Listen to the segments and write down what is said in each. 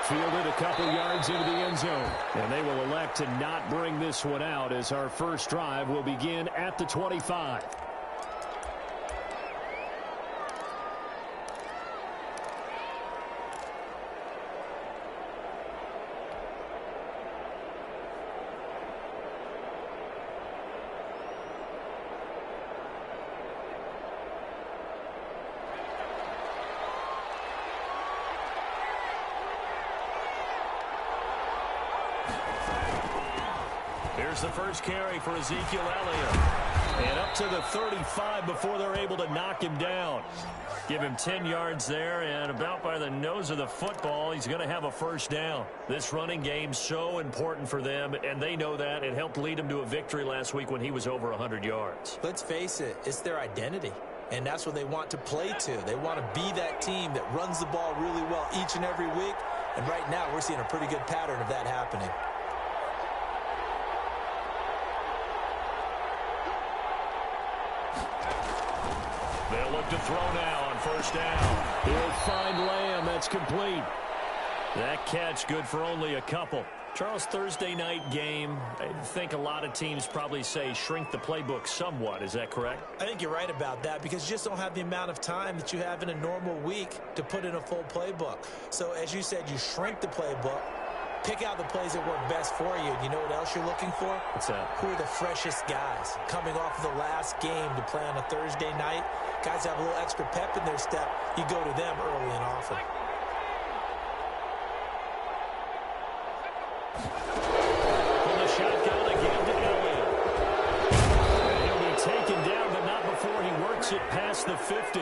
Fielded a couple yards into the end zone. And they will elect to not bring this one out as our first drive will begin at the 25. Here's the first carry for Ezekiel Elliott. And up to the 35 before they're able to knock him down. Give him 10 yards there, and about by the nose of the football, he's going to have a first down. This running game's so important for them, and they know that. It helped lead them to a victory last week when he was over 100 yards. Let's face it, it's their identity. And that's what they want to play to. They want to be that team that runs the ball really well each and every week. And right now, we're seeing a pretty good pattern of that happening. They'll look to throw now on first down. He'll find Lamb. That's complete. That catch good for only a couple. Charles, Thursday night game, I think a lot of teams probably say shrink the playbook somewhat. Is that correct? I think you're right about that because you just don't have the amount of time that you have in a normal week to put in a full playbook. So as you said, you shrink the playbook, pick out the plays that work best for you. And you know what else you're looking for? What's that? Who are the freshest guys coming off of the last game to play on a Thursday night? Guys have a little extra pep in their step. You go to them early and often. From the shotgun again to Elliott. And he'll be taken down, but not before he works it past the 50.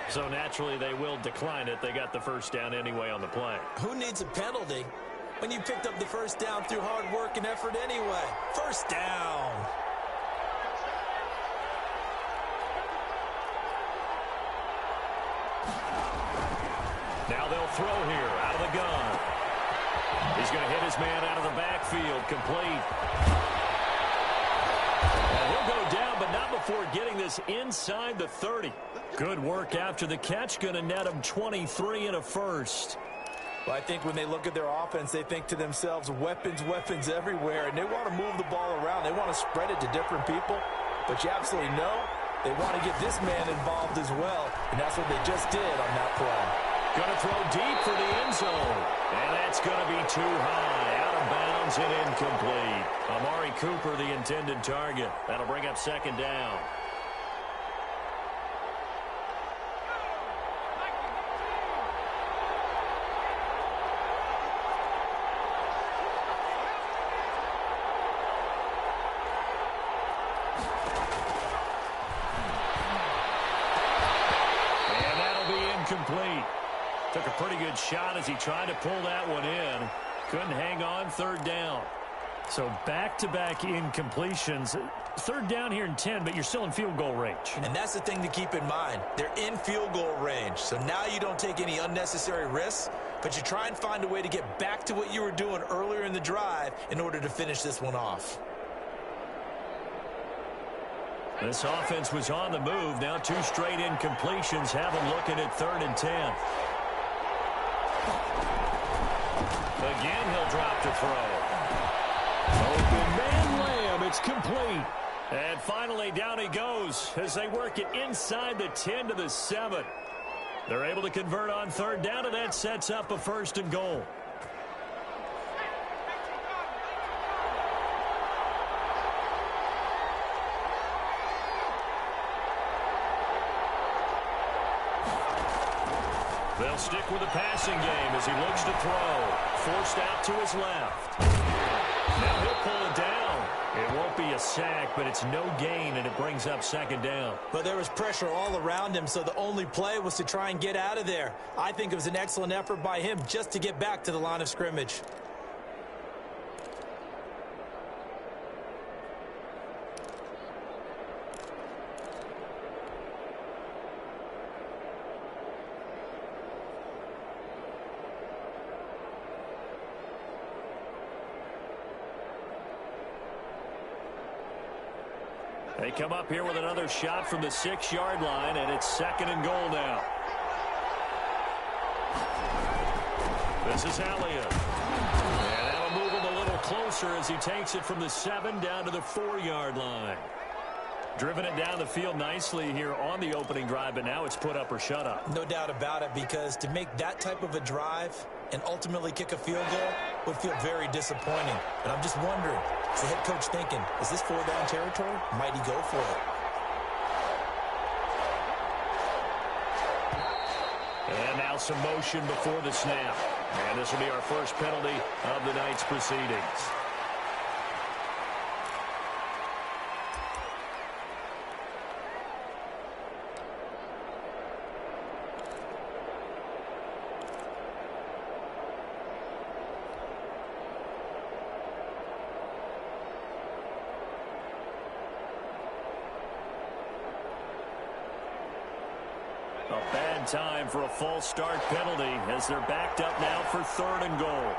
So naturally they will decline it. They got the first down anyway on the play. Who needs a penalty when you picked up the first down through hard work and effort anyway? First down. Now they'll throw here out of the gun. He's going to hit his man out of the backfield. Complete. And he'll go down, but not before getting this inside the 30. Good work after the catch. Going to net him 23 and a first. Well, I think when they look at their offense, they think to themselves, weapons, weapons everywhere, and they want to move the ball around. They want to spread it to different people, but you absolutely know they want to get this man involved as well, and that's what they just did on that play. Going to throw deep for the end zone, and that's going to be too high, out of bounds and incomplete. Amari Cooper, the intended target. That'll bring up second down. Complete. Took a pretty good shot as he tried to pull that one in. Couldn't hang on. Third down. So back-to-back incompletions. Third down here in 10, but you're still in field goal range. And that's the thing to keep in mind. They're in field goal range. So now you don't take any unnecessary risks, but you try and find a way to get back to what you were doing earlier in the drive in order to finish this one off. This offense was on the move. Now two straight incompletions have them looking at 3rd and 10. Again, he'll drop to throw. Open man Lamb. It's complete. And finally, down he goes as they work it inside the 10 to the 7. They're able to convert on third down, and that sets up a 1st and goal. They'll stick with the passing game as he looks to throw. Forced out to his left. Now he'll pull it down. It won't be a sack, but it's no gain, and it brings up 2nd down. But there was pressure all around him, so the only play was to try and get out of there. I think it was an excellent effort by him just to get back to the line of scrimmage. They come up here with another shot from the 6-yard line, and it's 2nd and goal now. This is Elliott. And that'll move him a little closer as he takes it from the 7 down to the 4-yard line. Driven it down the field nicely here on the opening drive, but now it's put up or shut up. No doubt about it, because to make that type of a drive and ultimately kick a field goal would feel very disappointing. And I'm just wondering, is the head coach thinking, is this 4-down territory? Might he go for it? And now some motion before the snap. And this will be our first penalty of the night's proceedings. A bad time for a false start penalty as they're backed up now for 3rd and goal.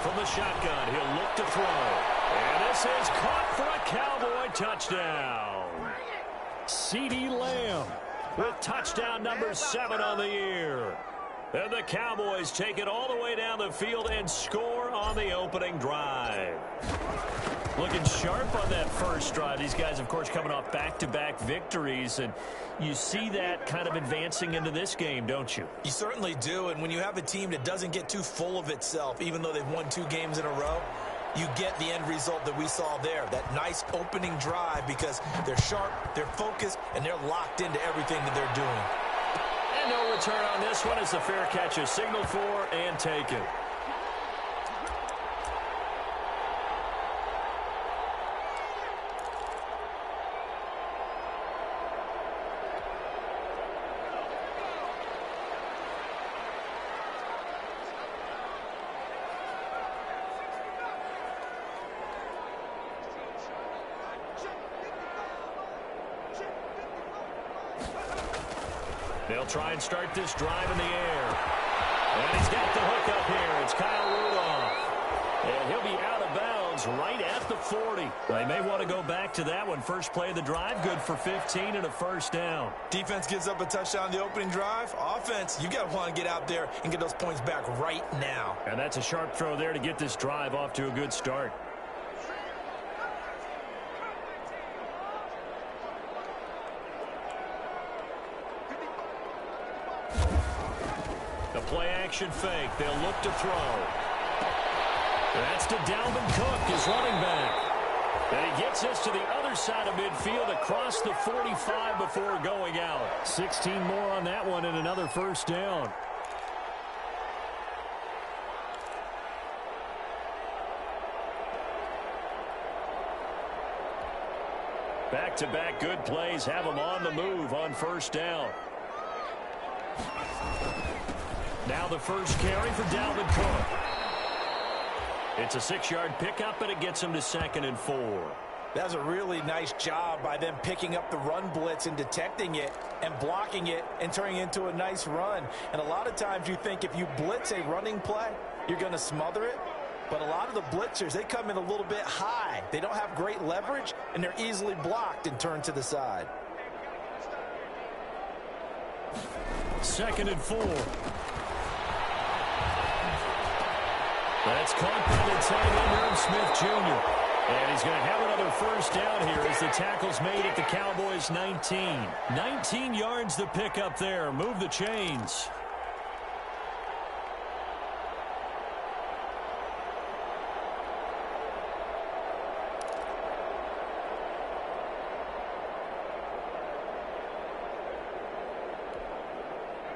From the shotgun, he'll look to throw. And this is caught for a Cowboy touchdown. CeeDee Lamb with touchdown number 7 on the year. And the Cowboys take it all the way down the field and score on the opening drive. Looking sharp on that first drive. These guys, of course, coming off back-to-back victories, and you see that kind of advancing into this game, don't you? You certainly do, and when you have a team that doesn't get too full of itself, even though they've won 2 games in a row, you get the end result that we saw there, that nice opening drive, because they're sharp, they're focused, and they're locked into everything that they're doing. And no return on this one as the fair catch is signaled for and taken. They'll try and start this drive in the air. And he's got the hook up here. It's Kyle Rudolph. And he'll be out of bounds right at the 40. They may want to go back to that one. First play of the drive, good for 15 and a first down. Defense gives up a touchdown on the opening drive. Offense, you got to want to get out there and get those points back right now. And that's a sharp throw there to get this drive off to a good start. The play-action fake. They'll look to throw. That's to Dalvin Cook, his running back. And he gets this to the other side of midfield across the 45 before going out. 16 more on that one and another first down. Back-to-back good plays have them on the move on first down. Now the first carry for Dalvin Cook. It's a 6-yard pickup, and it gets him to 2nd and 4. That was a really nice job by them picking up the run blitz and detecting it and blocking it and turning it into a nice run. And a lot of times you think if you blitz a running play, you're going to smother it. But a lot of the blitzers, they come in a little bit high. They don't have great leverage, and they're easily blocked and turned to the side. 2nd and 4. That's caught by the tight end, Irv Smith Jr. And he's going to have another first down here as the tackle's made at the Cowboys' 19. 19 yards to pick up there. Move the chains.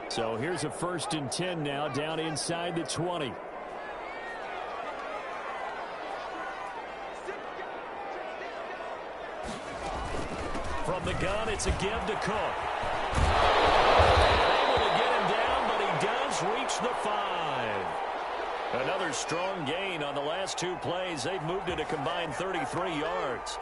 So here's a 1st and 10 now down inside the 20. From the gun, it's a give to Cook. Able to get him down, but he does reach the 5. Another strong gain on the last 2 plays. They've moved it a combined 33 yards.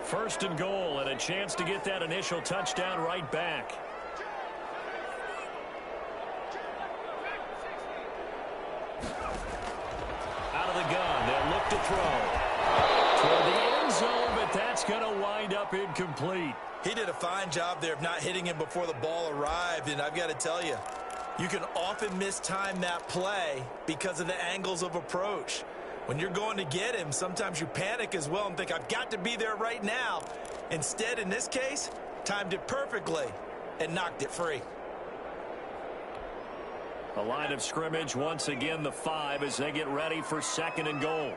First and goal, and a chance to get that initial touchdown right back. Out of the gun, they'll look to throw. Toward the end zone, but that's going to wind up incomplete. He did a fine job there of not hitting him before the ball arrived, and I've got to tell you, you can often mistime that play because of the angles of approach. When you're going to get him, sometimes you panic as well and think, I've got to be there right now. Instead, in this case, timed it perfectly and knocked it free. A line of scrimmage, once again, the 5 as they get ready for second and goal.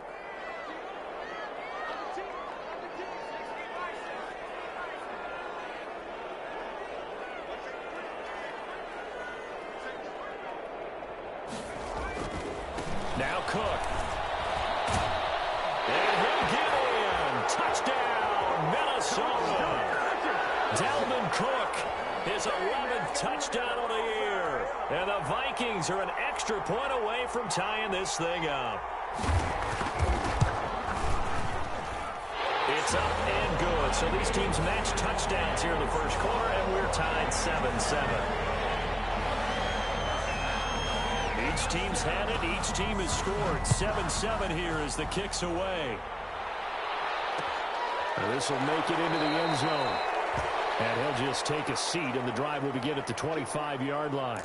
Now Cook. And he'll get in. Touchdown, Minnesota. Dalvin Cook, his 11th touchdown of the year. And the Vikings are an extra point away from tying this thing up. It's up and good. So these teams match touchdowns here in the first quarter, and we're tied 7-7. Each team's had it. Each team has scored. 7-7 here as the kick's away. This will make it into the end zone. And he'll just take a seat, and the drive will begin at the 25-yard line.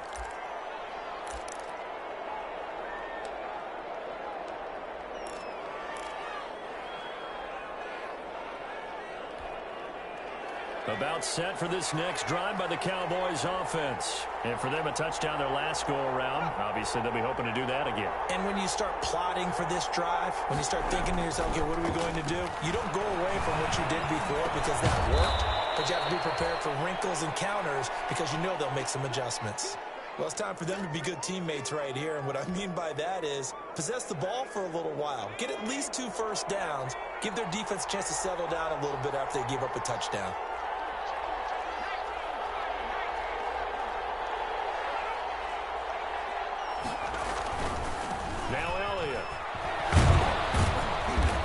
About set for this next drive by the Cowboys offense. And for them, a touchdown their last go-around. Obviously, they'll be hoping to do that again. And when you start plotting for this drive, when you start thinking to yourself, okay, what are we going to do? You don't go away from what you did before because that worked. But you have to be prepared for wrinkles and counters because you know they'll make some adjustments. Well, it's time for them to be good teammates right here. And what I mean by that is possess the ball for a little while. Get at least 2 first downs. Give their defense a chance to settle down a little bit after they give up a touchdown. Now Elliott.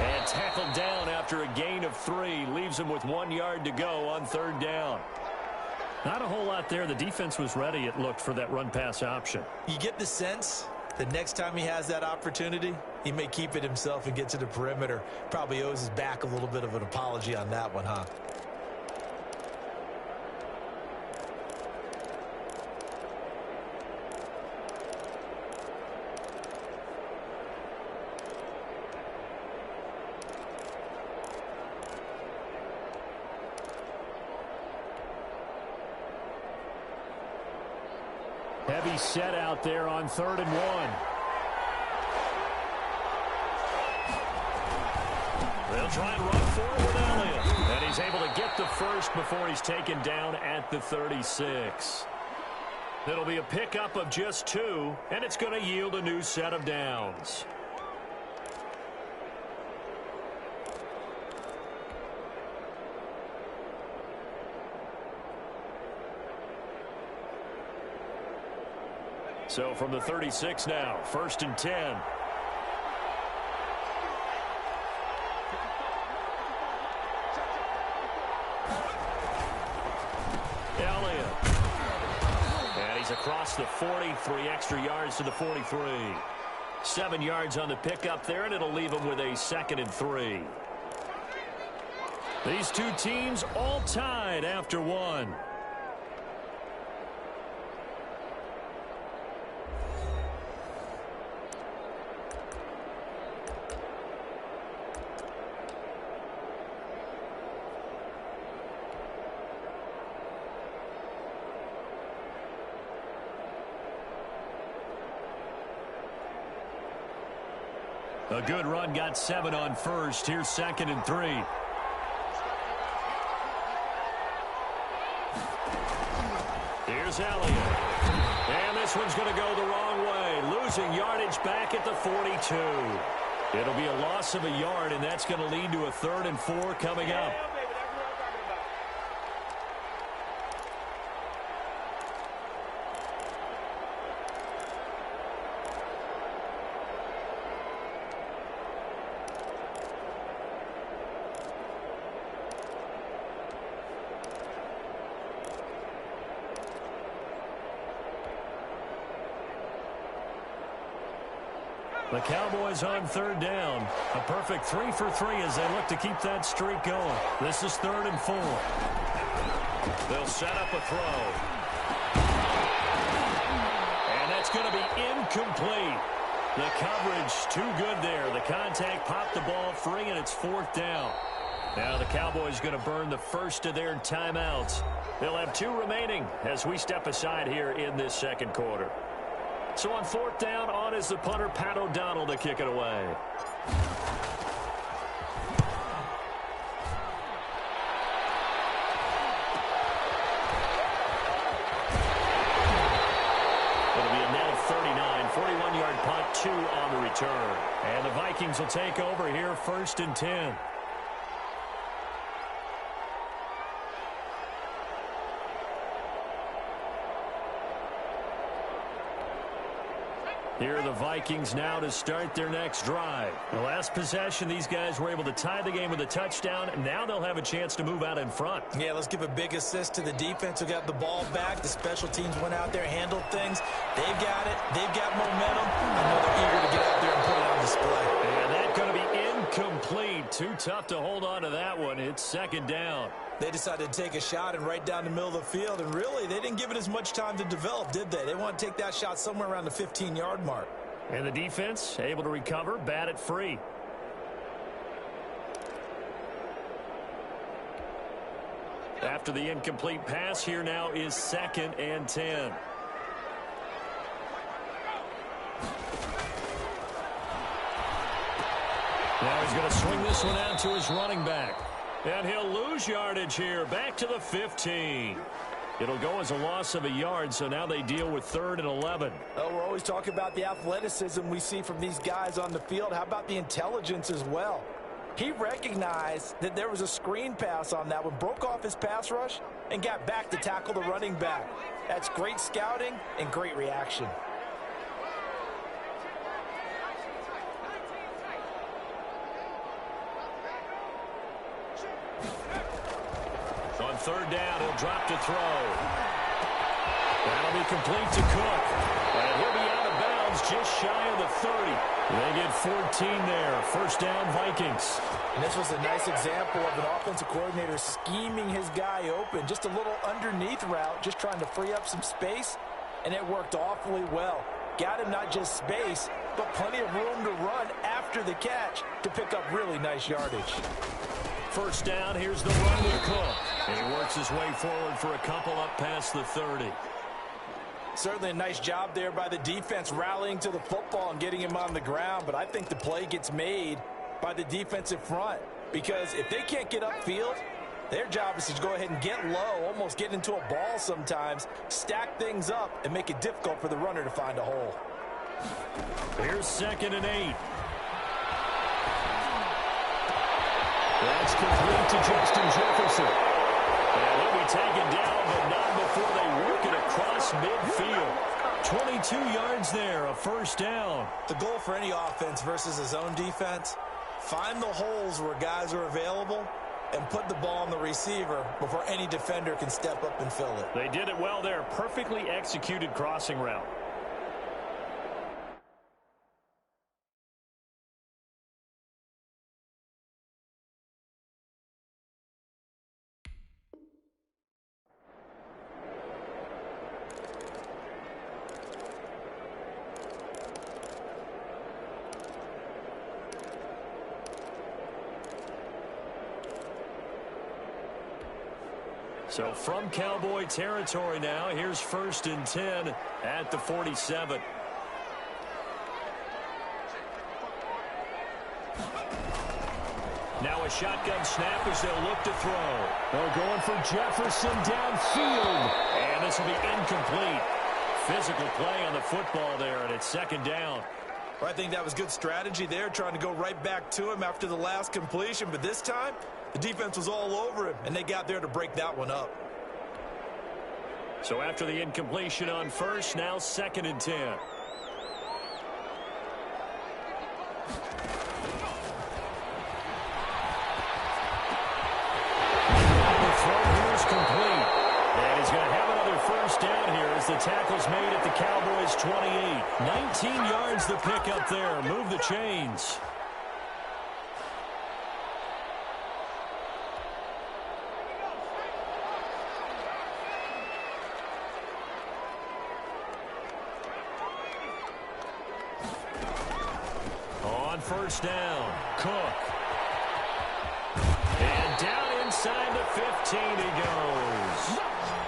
And tackled down after a gain of 3. Leaves him with 1 yard to go on third down. Not a whole lot there. The defense was ready, it looked, for that run-pass option. You get the sense that next time he has that opportunity, he may keep it himself and get to the perimeter. Probably owes his back a little bit of an apology on that one, huh? Heavy set out there on 3rd and 1. They'll try and run forward with Elliott. And he's able to get the first before he's taken down at the 36. It'll be a pickup of just 2, and it's going to yield a new set of downs. So from the 36 now, 1st and 10. Elliott. And he's across the 40, 3 extra yards to the 43. 7 yards on the pickup there, and it'll leave him with a 2nd and 3. These two teams all tied after 1. A good run, got 7 on first. Here's 2nd and 3. Here's Elliott. And this one's going to go the wrong way. Losing yardage back at the 42. It'll be a loss of a yard, and that's going to lead to a 3rd and 4 coming up. The Cowboys on third down. A perfect 3 for 3 as they look to keep that streak going. This is 3rd and 4. They'll set up a throw. And that's going to be incomplete. The coverage too good there. The contact popped the ball free, and it's 4th down. Now the Cowboys going to burn the first of their timeouts. They'll have 2 remaining as we step aside here in this second quarter. So on 4th down, on is the punter, Pat O'Donnell, to kick it away. It'll be a net of 39, 41-yard punt, 2 on the return. And the Vikings will take over here, 1st and 10. Here are the Vikings now to start their next drive. The last possession, these guys were able to tie the game with a touchdown. Now they'll have a chance to move out in front. Yeah, let's give a big assist to the defense who got the ball back. The special teams went out there, handled things. They've got it. They've got momentum. I know they're eager to get out there and put it on display. And that's going to be incomplete. Too tough to hold on to that one. It's 2nd down. They decided to take a shot and right down the middle of the field, and really, they didn't give it as much time to develop, did they? They want to take that shot somewhere around the 15-yard mark. And the defense able to recover, bat it free. After the incomplete pass, here now is 2nd and 10. Now he's going to swing this one out to his running back. And he'll lose yardage here, back to the 15. It'll go as a loss of a yard, so now they deal with 3rd and 11. Oh, we're always talking about the athleticism we see from these guys on the field. How about the intelligence as well? He recognized that there was a screen pass on that one, broke off his pass rush, and got back to tackle the running back. That's great scouting and great reaction. On 3rd down, he'll drop to throw. That'll be complete to Cook. And he'll be out of bounds just shy of the 30. They get 14 there. 1st down, Vikings. And this was a nice example of an offensive coordinator scheming his guy open. Just a little underneath route, just trying to free up some space, and it worked awfully well. Got him not just space, but plenty of room to run after the catch to pick up really nice yardage. 1st down, here's the run with Cook. And he works his way forward for a couple up past the 30. Certainly a nice job there by the defense rallying to the football and getting him on the ground, but I think the play gets made by the defensive front because if they can't get upfield, their job is to go ahead and get low, almost get into a ball sometimes, stack things up, and make it difficult for the runner to find a hole. Here's 2nd and 8. That's complete to Justin Jefferson. And he'll be taken down, but not before they work it across midfield. 22 yards there, a 1st down. The goal for any offense versus his own defense, find the holes where guys are available and put the ball on the receiver before any defender can step up and fill it. They did it well there. Perfectly executed crossing route. So from Cowboy territory now, here's 1st and 10 at the 47. Now a shotgun snap as they'll look to throw. They're going for Jefferson downfield. And this will be incomplete. Physical play on the football there, and it's 2nd down. Well, I think that was good strategy there, trying to go right back to him after the last completion. But this time, the defense was all over him, and they got there to break that one up. So after the incompletion on 1st, now 2nd and 10. The throw here is complete. And he's going to have another 1st down here as the tackle's made at the Cowboys his 28. 19 yards to pick up there. Move the chains. On first down, Cook. And down inside the 15 he goes.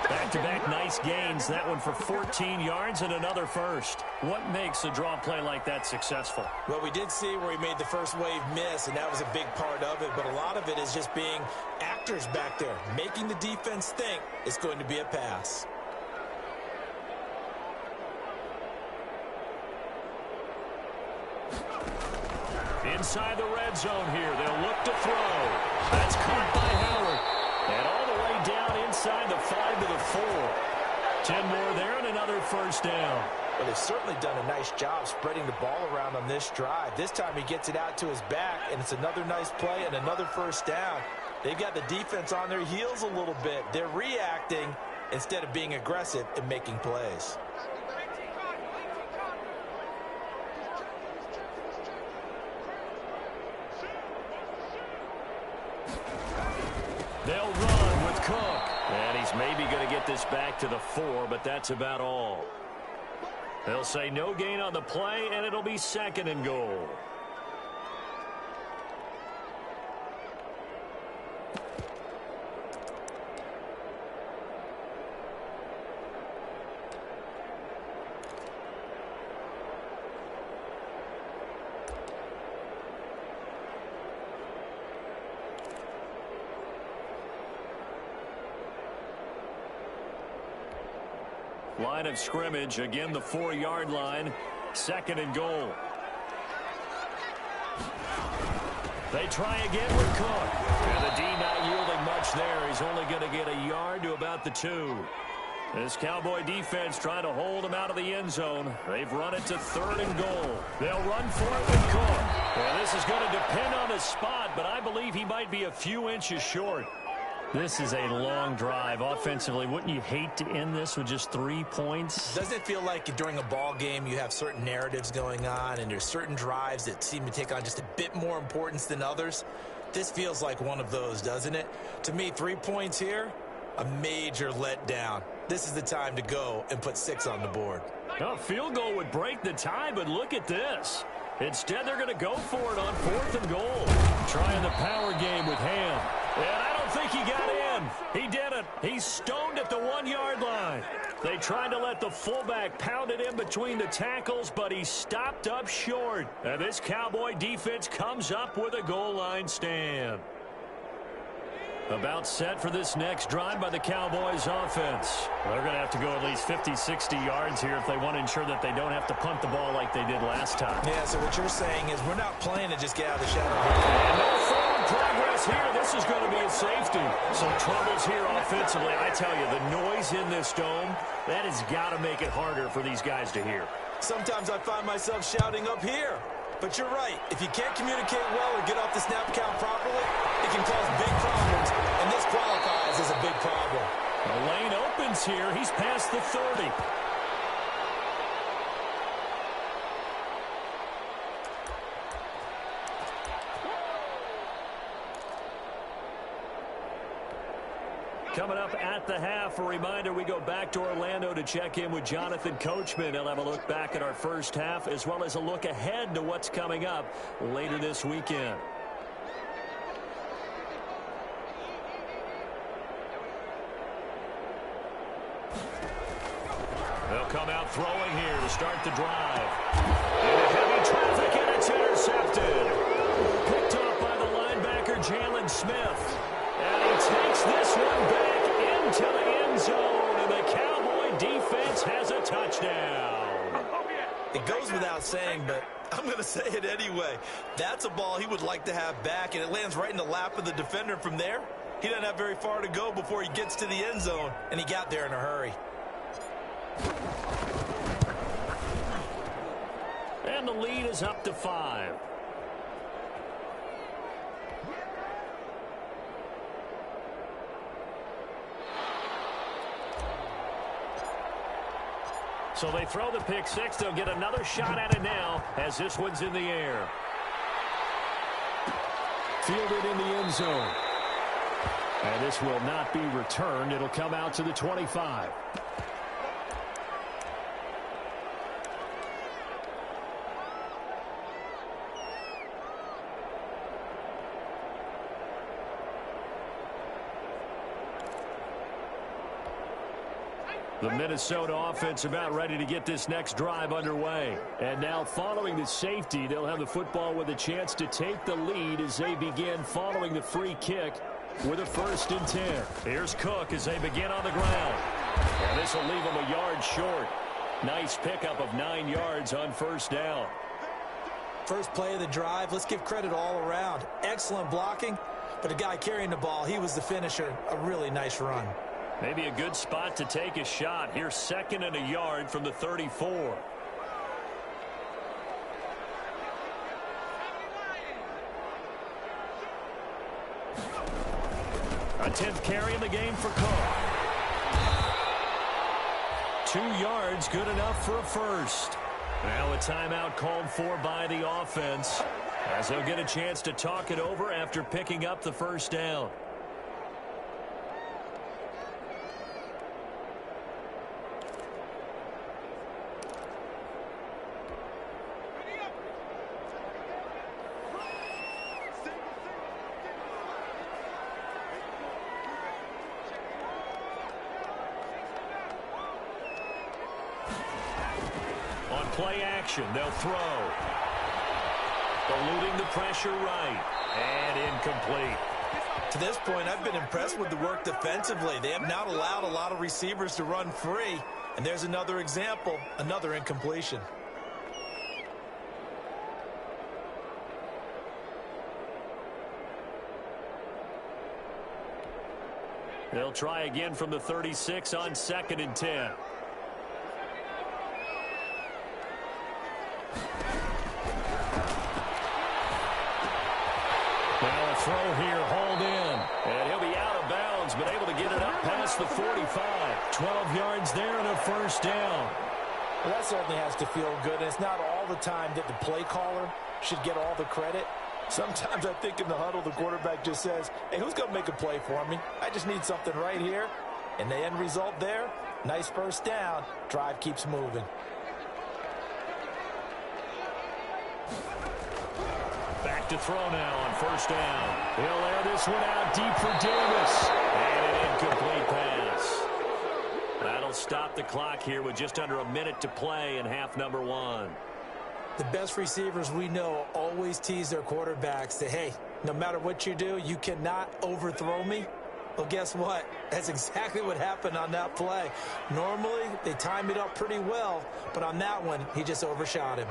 Back-to-back nice gains. That one for 14 yards and another first. What makes a draw play like that successful? Well, we did see where he made the first wave miss, and that was a big part of it. But a lot of it is just being actors back there, making the defense think it's going to be a pass. Inside the red zone here. They'll look to throw. That's caught by Howard. And all the way down inside the 5 to the 4. 10 more there and another first down. Well, they've certainly done a nice job spreading the ball around on this drive. This time he gets it out to his back, and it's another nice play and another first down. They've got the defense on their heels a little bit. They're reacting instead of being aggressive and making plays. They'll run with Cook. And he's maybe going to get this back to the 4, but that's about all. They'll say no gain on the play, and it'll be 2nd and goal. Line of scrimmage, again the 4-yard line, 2nd and goal. They try again with Cook. And the D not yielding much there. He's only going to get a yard to about the 2. This Cowboy defense trying to hold him out of the end zone. They've run it to 3rd and goal. They'll run for it with Cook. Well, this is going to depend on his spot, but I believe he might be a few inches short. This is a long drive offensively. Wouldn't you hate to end this with just 3 points? Doesn't it feel like during a ball game you have certain narratives going on and there's certain drives that seem to take on just a bit more importance than others? This feels like one of those, doesn't it? To me, 3 points here, a major letdown. This is the time to go and put 6 on the board. A field goal would break the tie, but look at this. Instead, they're going to go for it on 4th and goal. Trying the power game with Ham. And I don't think he got in. He didn't. He's stoned at the 1-yard line. They tried to let the fullback pound it in between the tackles, but he stopped up short. And this Cowboy defense comes up with a goal line stand. About set for this next drive by the Cowboys offense. They're going to have to go at least 50, 60 yards here if they want to ensure that they don't have to punt the ball like they did last time. Yeah, so what you're saying is we're not playing to just get out of the shadow. And no forward progress here. This is going to be a safety. Some troubles here offensively. I tell you, the noise in this dome, that has got to make it harder for these guys to hear. Sometimes I find myself shouting up here. But you're right. If you can't communicate well or get off the snap count properly, it can cause big problems. And this qualifies as a big problem. The lane opens here. He's past the 30. Coming up at the half, a reminder, we go back to Orlando to check in with Jonathan Coachman. He'll have a look back at our first half as well as a look ahead to what's coming up later this weekend. They'll come out throwing here to start the drive. Into heavy traffic, and it's intercepted. Picked up by the linebacker, Jalen Smith. And he takes this one back into the end zone, and the Cowboy defense has a touchdown. It goes without saying, but I'm going to say it anyway. That's a ball he would like to have back, and it lands right in the lap of the defender. From there, he doesn't have very far to go before he gets to the end zone, and he got there in a hurry. And the lead is up to 5. So they throw the pick six. They'll get another shot at it now as this one's in the air. Fielded in the end zone. And this will not be returned. It'll come out to the 25. The Minnesota offense about ready to get this next drive underway. And now following the safety, they'll have the football with a chance to take the lead as they begin following the free kick with a 1st and 10. Here's Cook as they begin on the ground. And this will leave them a yard short. Nice pickup of 9 yards on 1st down. First play of the drive, let's give credit all around. Excellent blocking, but the guy carrying the ball, he was the finisher. A really nice run. Maybe a good spot to take a shot. Here's 2nd and a yard from the 34. A 10th carry in the game for Cook. 2 yards, good enough for a first. Now a timeout called for by the offense as they'll get a chance to talk it over after picking up the 1st down. Play action, they'll throw. Eluding the pressure right. And incomplete. To this point, I've been impressed with the work defensively. They have not allowed a lot of receivers to run free. And there's another example, another incompletion. They'll try again from the 36 on 2nd and 10. Now a throw here, hauled in. And he'll be out of bounds, but able to get it up past the 45. 12 yards there and a 1st down. Well, that certainly has to feel good. And it's not all the time that the play caller should get all the credit. Sometimes I think in the huddle, the quarterback just says, hey, who's going to make a play for me? I just need something right here. And the end result there, nice 1st down. Drive keeps moving. Back to throw now on 1st down. He'll air this one out deep for Davis. And an incomplete pass. That'll stop the clock here with just under a minute to play in half number 1. The best receivers we know always tease their quarterbacks. Say, hey, no matter what you do, you cannot overthrow me. Well, guess what? That's exactly what happened on that play. Normally, they time it up pretty well, but on that one, he just overshot him.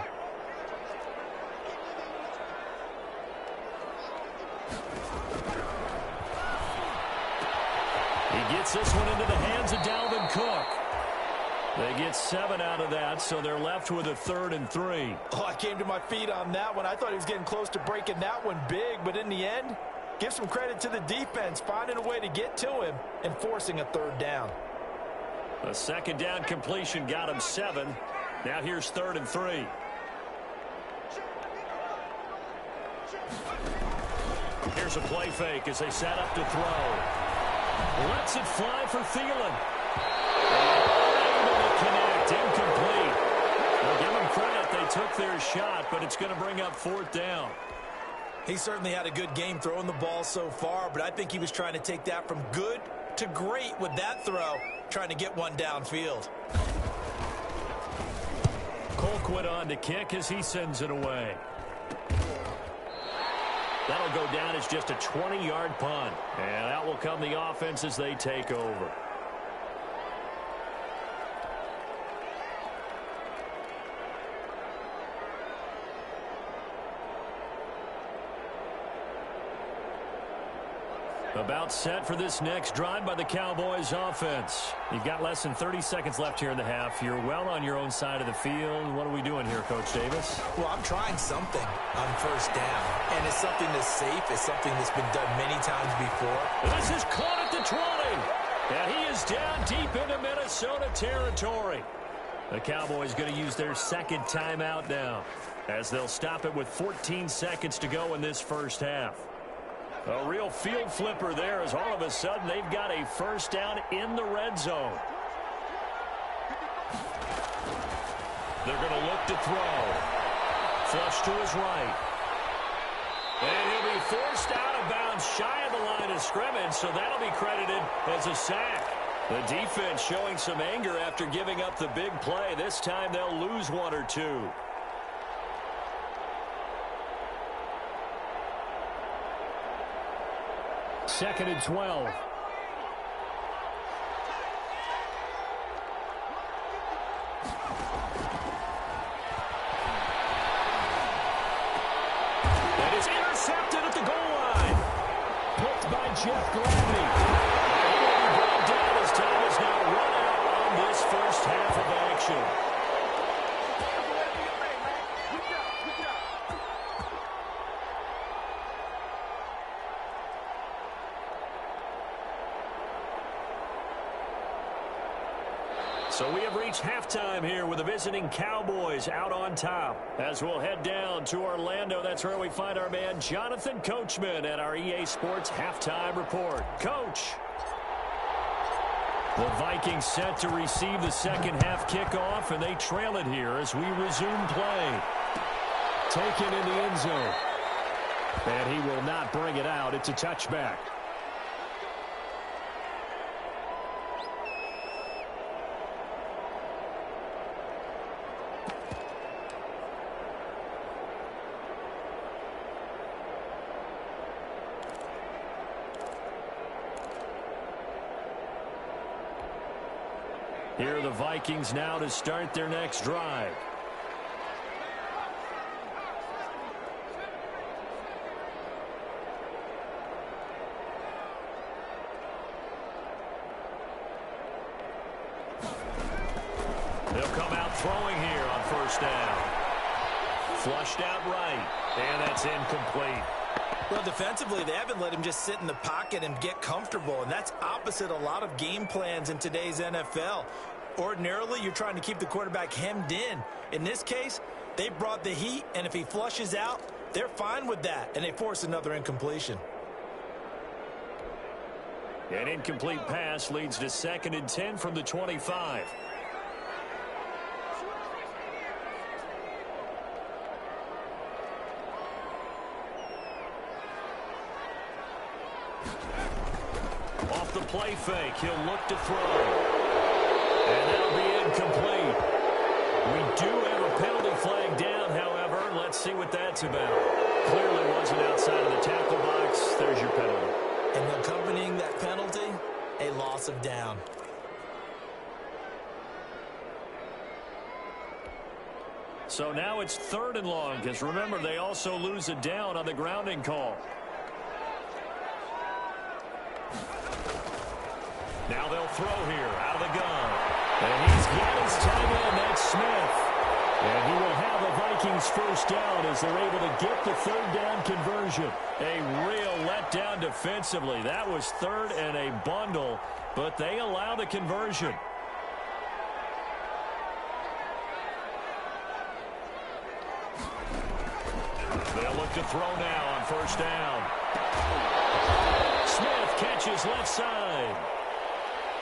He gets this one into the hands of Dalvin Cook. They get 7 out of that, so they're left with a 3rd and 3. Oh, I came to my feet on that one. I thought he was getting close to breaking that one big, but in the end, give some credit to the defense, finding a way to get to him and forcing a 3rd down. A 2nd down completion got him 7. Now here's 3rd and 3. Here's a play fake as they set up to throw. Lets it fly for Thielen. Able to connect, incomplete. We'll give them credit. They took their shot, but it's going to bring up 4th down. He certainly had a good game throwing the ball so far, but I think he was trying to take that from good to great with that throw, trying to get one downfield. Colquitt on to kick as he sends it away. That'll go down as just a 20-yard punt. And out will come the offense as they take over. About set for this next drive by the Cowboys offense. You've got less than 30 seconds left here in the half. You're well on your own side of the field. What are we doing here, Coach Davis? Well, I'm trying something on 1st down, and it's something that's safe. It's something that's been done many times before. This is caught at the 20, and he is down deep into Minnesota territory. The Cowboys going to use their second timeout now, as they'll stop it with 14 seconds to go in this first half. A real field flipper there, as all of a sudden they've got a first down in the red zone. They're going to look to throw. Flush to his right. And he'll be forced out of bounds shy of the line of scrimmage, so that'll be credited as a sack. The defense showing some anger after giving up the big play. This time they'll lose one or two. Second and 12. That is intercepted at the goal line. Picked by Jeff Gladney. His time is now run out on this first half of action. So we have reached halftime here with the visiting Cowboys out on top. As we'll head down to Orlando, that's where we find our man Jonathan Coachman at our EA Sports Halftime Report. Coach. The Vikings set to receive the second half kickoff, and they trail it here as we resume play. Taken in the end zone. And he will not bring it out. It's a touchback. Here are the Vikings now to start their next drive. They'll come out throwing here on first down. Flushed out right, and that's incomplete. Well, defensively, they haven't let him just sit in the pocket and get comfortable, and that's opposite a lot of game plans in today's NFL. Ordinarily, you're trying to keep the quarterback hemmed in. In this case, they brought the heat, and if he flushes out, they're fine with that, and they force another incompletion. An incomplete pass leads to 2nd and 10 from the 25. Off the play fake, he'll look to throw. And that'll be incomplete. We do have a penalty flag down, however. Let's see what that's about. Clearly wasn't outside of the tackle box. There's your penalty. And accompanying that penalty, a loss of down. So now it's 3rd and long, because remember, they also lose a down on the grounding call. Now they'll throw here out of the gun. And he's got his tight end, that's Smith. And he will have the Vikings first down as they're able to get the 3rd down conversion. A real letdown defensively. That was 3rd and a bundle, but they allow the conversion. They'll look to throw now on first down. Smith catches left side.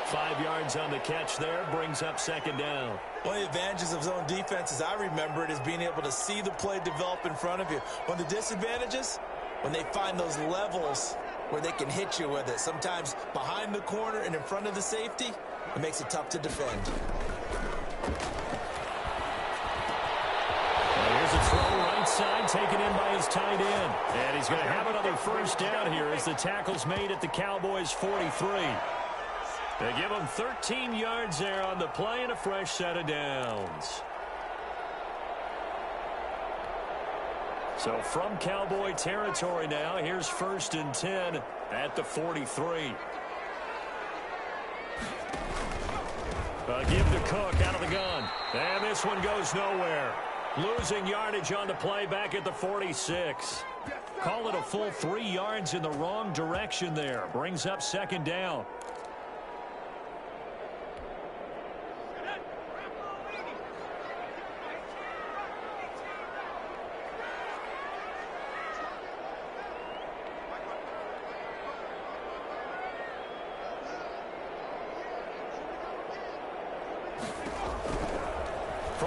5 yards on the catch there, brings up 2nd down. One of the advantages of zone defense, as I remember it, is being able to see the play develop in front of you. One of the disadvantages, when they find those levels where they can hit you with it, sometimes behind the corner and in front of the safety, it makes it tough to defend. And here's a throw right side, taken in by his tight end. And he's going to have another first down here as the tackle's made at the Cowboys' 43. They give him 13 yards there on the play and a fresh set of downs. So from Cowboy territory now, here's 1st and 10 at the 43. Give to Cook out of the gun. And this one goes nowhere. Losing yardage on the play back at the 46. Call it a full 3 yards in the wrong direction there. Brings up 2nd down.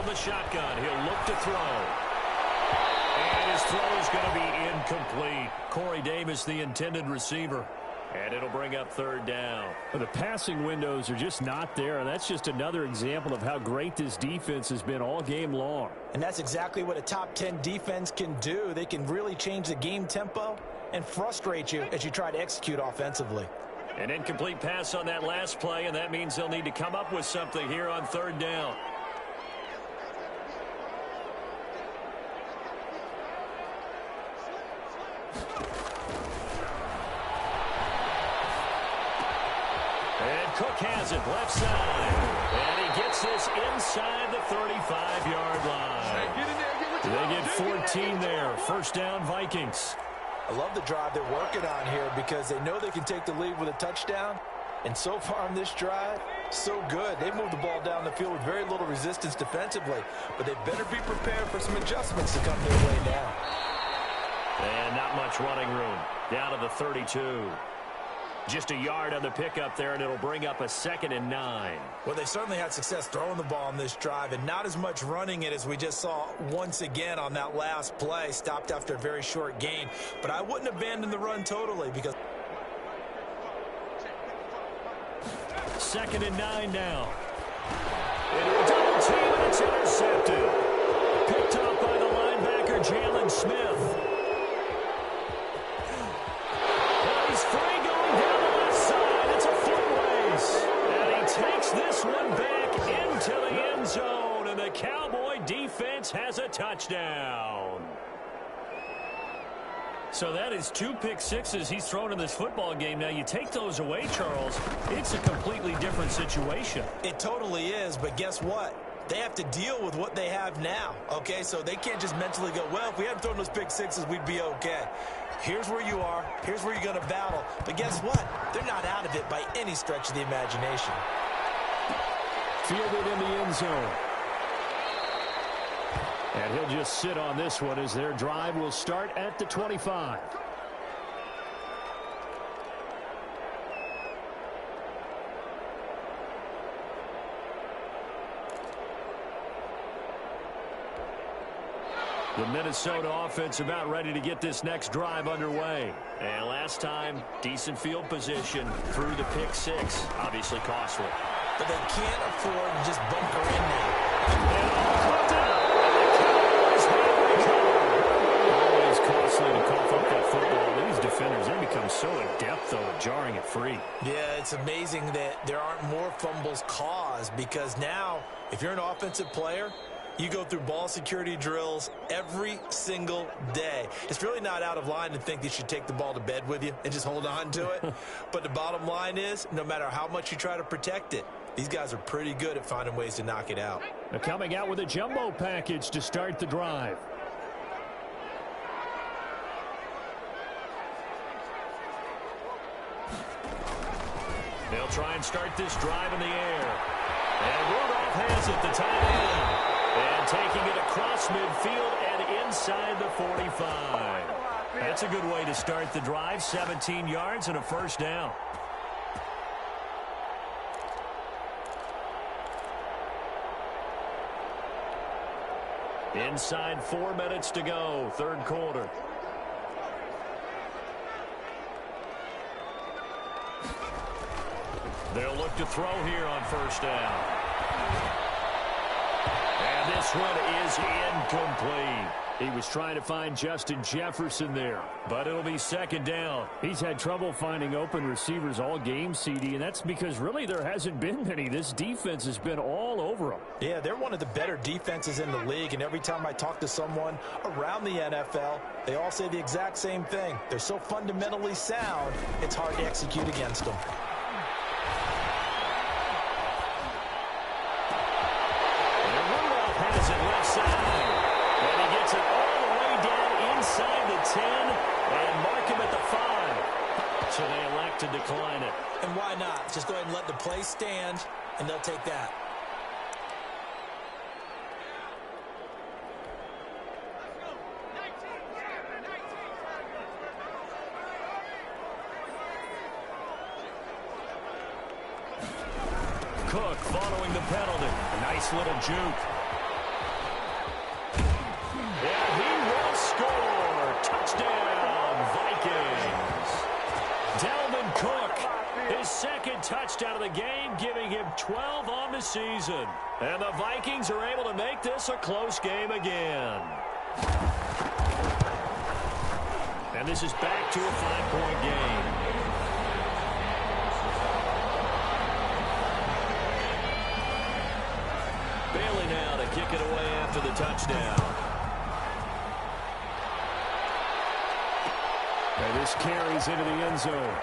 the shotgun. He'll look to throw. And his throw is going to be incomplete. Corey Davis, the intended receiver. And it'll bring up third down. Well, the passing windows are just not there, and that's just another example of how great this defense has been all game long. And that's exactly what a top 10 defense can do. They can really change the game tempo and frustrate you as you try to execute offensively. An incomplete pass on that last play, and that means they'll need to come up with something here on third down. And Cook has it left side. And he gets this inside the 35-yard line. They get 14 there. First down, Vikings. I love the drive they're working on here because they know they can take the lead with a touchdown. And so far on this drive, so good. They moved the ball down the field with very little resistance defensively. But they better be prepared for some adjustments to come their way now. And not much running room. Down to the 32. Just a yard on the pickup there, and it'll bring up a 2nd and 9. Well, they certainly had success throwing the ball on this drive, and not as much running it as we just saw once again on that last play. Stopped after a very short gain. But I wouldn't abandon the run totally because... 2nd and 9 now. Into a double team, and it's intercepted. Picked up by the linebacker, Jalen Smith. He's free going down the left side. It's a foot race. And he takes this one back into the end zone. And the Cowboy defense has a touchdown. So that is 2 pick sixes he's thrown in this football game. Now, you take those away, Charles, it's a completely different situation. It totally is, but guess what? They have to deal with what they have now, okay? So they can't just mentally go, well, if we hadn't thrown those pick sixes, we'd be okay. Here's where you are. Here's where you're going to battle. But guess what? They're not out of it by any stretch of the imagination. Fielded in the end zone. And he'll just sit on this one as their drive will start at the 25. The Minnesota offense about ready to get this next drive underway. And last time, decent field position through the pick six. Obviously costly. But they can't afford to just bunker in now. And all caught out. Always costly to cough up that football. These defenders, they become so adept, though, at jarring it free. Yeah, it's amazing that there aren't more fumbles caused because now, if you're an offensive player, you go through ball security drills every single day. It's really not out of line to think that you should take the ball to bed with you and just hold on to it. But the bottom line is, no matter how much you try to protect it, these guys are pretty good at finding ways to knock it out. They're coming out with a jumbo package to start the drive. They'll try and start this drive in the air. And Rudolph has it, the tight end. And taking it across midfield and inside the 45. That's a good way to start the drive. 17 yards and a first down. Inside 4 minutes to go, third quarter. They'll look to throw here on first down. And this one is incomplete. He was trying to find Justin Jefferson there. But it'll be second down. He's had trouble finding open receivers all game, CD, and that's because really there hasn't been many. This defense has been all over them. Yeah, they're one of the better defenses in the league, and every time I talk to someone around the NFL, they all say the exact same thing. They're so fundamentally sound, it's hard to execute against them. Has it left side. And he gets it all the way down inside the 10 and mark him at the 5. So they elect to decline it. And why not? Just go ahead and let the play stand, and they'll take that. Cook following the penalty. A nice little juke. touchdown of the game, giving him 12 on the season. And the Vikings are able to make this a close game again. And this is back to a 5-point game. Bailey now to kick it away after the touchdown. And this carries into the end zone.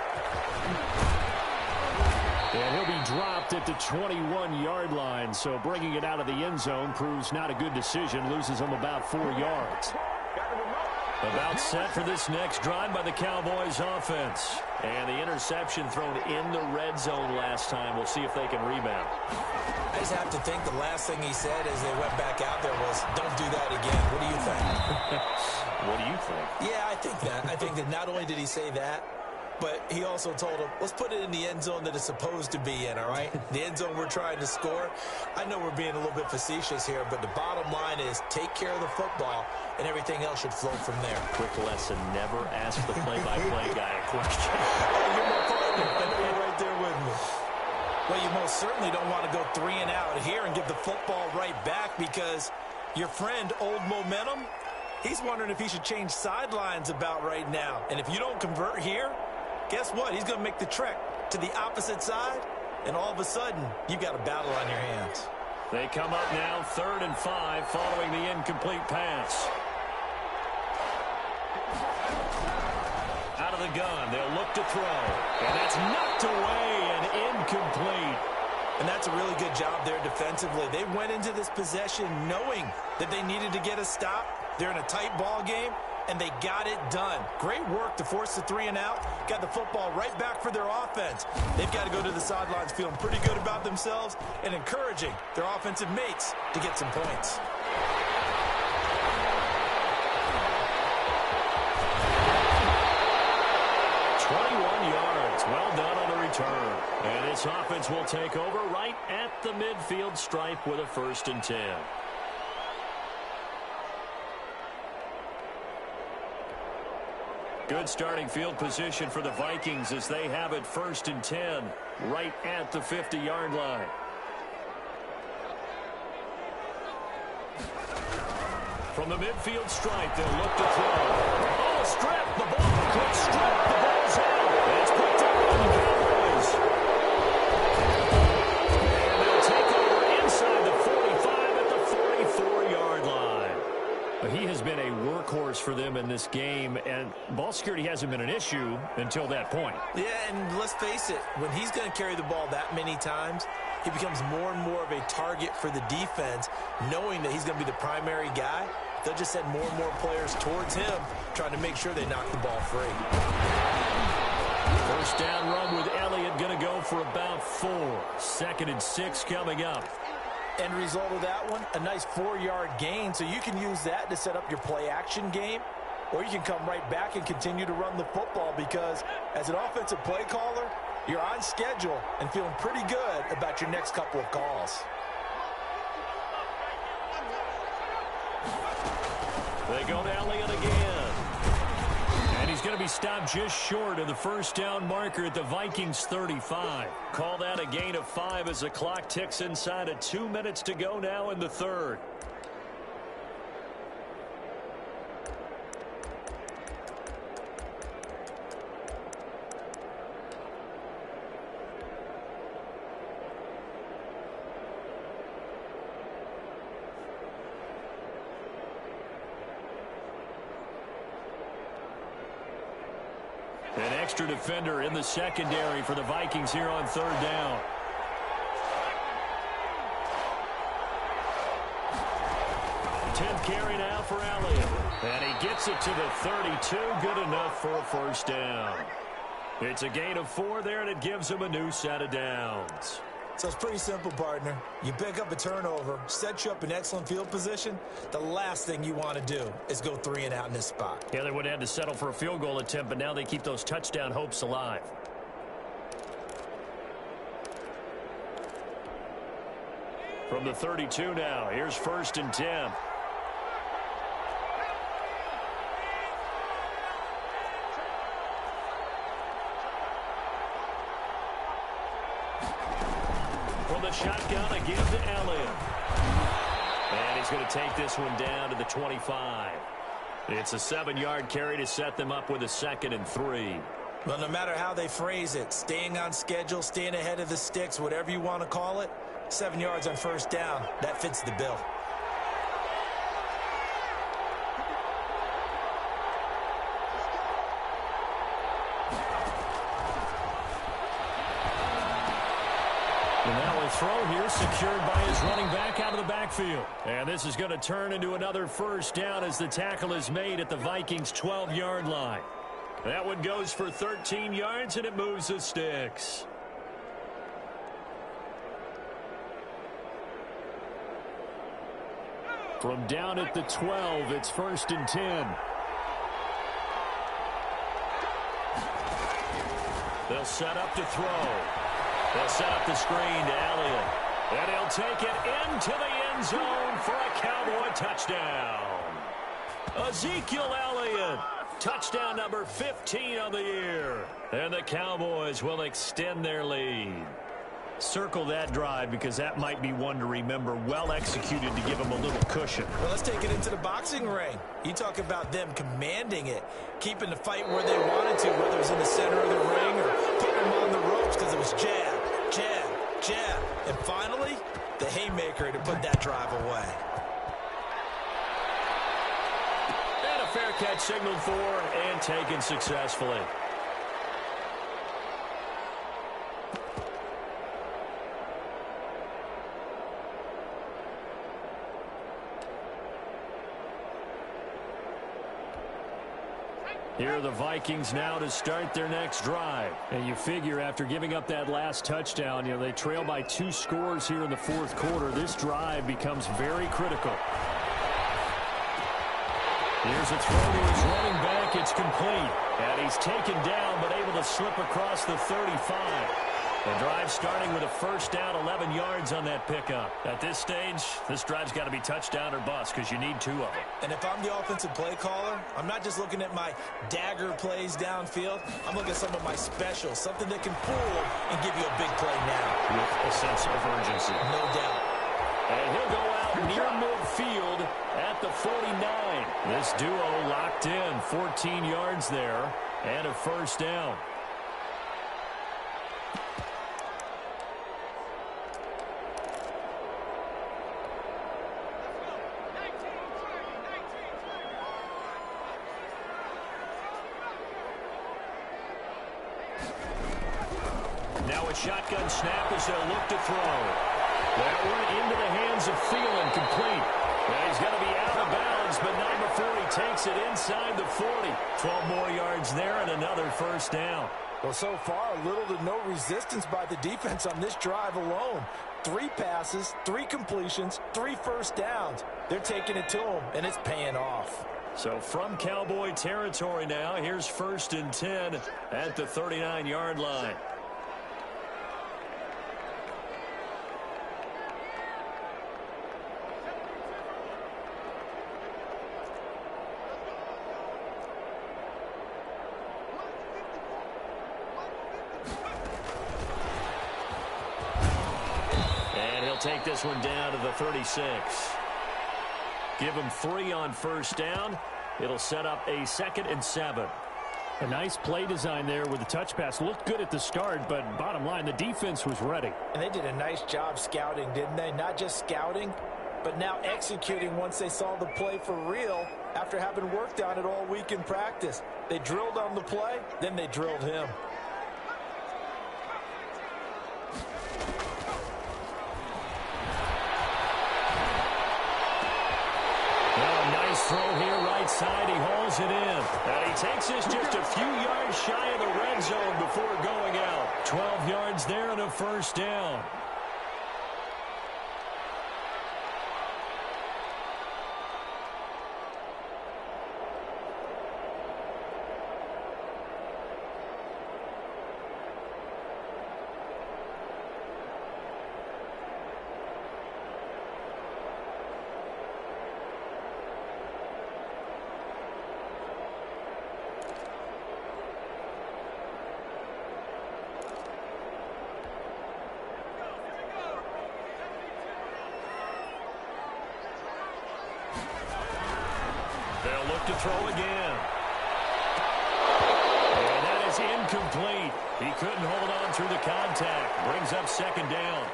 And he'll be dropped at the 21-yard line, so bringing it out of the end zone proves not a good decision. Loses him about 4 yards. About set for this next drive by the Cowboys offense. And the interception thrown in the red zone last time. We'll see if they can rebound. I just have to think the last thing he said as they went back out there was, don't do that again. What do you think? What do you think? Yeah, I think that. I think that not only did he say that, but he also told him, let's put it in the end zone that it's supposed to be in, all right? The end zone we're trying to score. I know we're being a little bit facetious here, but the bottom line is take care of the football, and everything else should flow from there. Quick lesson, never ask the play-by-play guy a question. You're my partner. I know you're right there with me. Well, you most certainly don't want to go 3 and out here and give the football right back because your friend, Old Momentum, he's wondering if he should change sidelines about right now. And if you don't convert here, guess what? He's going to make the trek to the opposite side, and all of a sudden, you've got a battle on your hands. They come up now 3rd and 5 following the incomplete pass. Out of the gun, they'll look to throw. And that's knocked away and incomplete. And that's a really good job there defensively. They went into this possession knowing that they needed to get a stop. They're in a tight ball game, and they got it done. Great work to force the 3 and out. Got the football right back for their offense. They've got to go to the sidelines feeling pretty good about themselves and encouraging their offensive mates to get some points. Well done on the return. And this offense will take over right at the midfield stripe with a 1st and 10. Good starting field position for the Vikings as they have it 1st and 10 right at the 50-yard line. From the midfield stripe, they'll look to throw. Oh, a strip. The ball. Quick strip. The ball's out. It's picked up by the Cowboys. And they'll take over inside the 45 at the 44-yard line. He has been a workhorse for them in this game, and ball security hasn't been an issue until that point. Yeah, and let's face it, when he's going to carry the ball that many times, he becomes more and more of a target for the defense, knowing that he's going to be the primary guy. They'll just send more and more players towards him, trying to make sure they knock the ball free. 1st down run with Elliott going to go for about 4. 2nd and 6 coming up. End result of that one, a nice 4-yard gain, so you can use that to set up your play-action game, or you can come right back and continue to run the football because as an offensive play caller, you're on schedule and feeling pretty good about your next couple of calls. They go to Elliott again. And he's going to be stopped just short of the 1st down marker at the Vikings 35. Call that a gain of 5 as the clock ticks inside of 2 minutes to go now in the 3rd. An extra defender in the secondary for the Vikings here on 3rd down. Tenth carry now for Elliott. And he gets it to the 32. Good enough for a 1st down. It's a gain of 4 there, and it gives him a new set of downs. So it's pretty simple, partner. You pick up a turnover, set you up in excellent field position. The last thing you want to do is go 3 and out in this spot. Yeah, they would have had to settle for a field goal attempt, but now they keep those touchdown hopes alive. From the 32 now, here's 1st and 10. From the shotgun, a give to Elliott. And he's going to take this one down to the 25. It's a 7-yard carry to set them up with a 2nd and 3. Well, no matter how they phrase it, staying on schedule, staying ahead of the sticks, whatever you want to call it, 7 yards on first down, that fits the bill. And now a throw here secured by his running back out of the backfield. And this is going to turn into another first down as the tackle is made at the Vikings' 12-yard line. That one goes for 13 yards, and it moves the sticks. From down at the 12, it's 1st and 10. They'll set up to throw. They'll set up the screen to Elliott. And he'll take it into the end zone for a Cowboy touchdown. Ezekiel Elliott, touchdown number 15 on the year. And the Cowboys will extend their lead. Circle that drive because that might be one to remember. Well executed to give them a little cushion. Well, let's take it into the boxing ring. You talk about them commanding it, keeping the fight where they wanted to, whether it was in the center of the ring or putting them on the ropes because it was jab, jab, jab. And finally, the haymaker to put that drive away. And a fair catch signaled for and taken successfully. Here are the Vikings now to start their next drive. And you figure after giving up that last touchdown, they trail by 2 scores here in the 4th quarter. This drive becomes very critical. Here's a throw to his running back. It's complete. And he's taken down but able to slip across the 35. The drive starting with a first down, 11 yards on that pickup. At this stage, this drive's got to be touchdown or bust because you need 2 of them. And if I'm the offensive play caller, I'm not just looking at my dagger plays downfield. I'm looking at some of my specials, something that can fool and give you a big play now. With a sense of urgency. No doubt. And he'll go out near midfield at the 49. This duo locked in, 14 yards there, and a first down. Now a shotgun snap as they'll look to throw. That one into the hands of Thielen, complete. Now he's going to be out of bounds, but not before he takes it inside the 40. 12 more yards there and another first down. Well, so far, little to no resistance by the defense on this drive alone. 3 passes, 3 completions, 3 first downs. They're taking it to him, and it's paying off. So from Cowboy territory now, here's 1st and 10 at the 39-yard line. Take this one down to the 36. Give him 3 on first down. It'll set up a 2nd and 7. A nice play design there with the touch pass. Looked good at the start, but bottom line, the defense was ready. And they did a nice job scouting, didn't they? Not just scouting, but now executing once they saw the play for real after having worked on it all week in practice. They drilled on the play, then they drilled him. Throw here right side. He hauls it in. And he takes this just a few yards shy of the red zone before going out. 12 yards there and a first down. They'll look to throw again. And that is incomplete. He couldn't hold on through the contact. Brings up second down.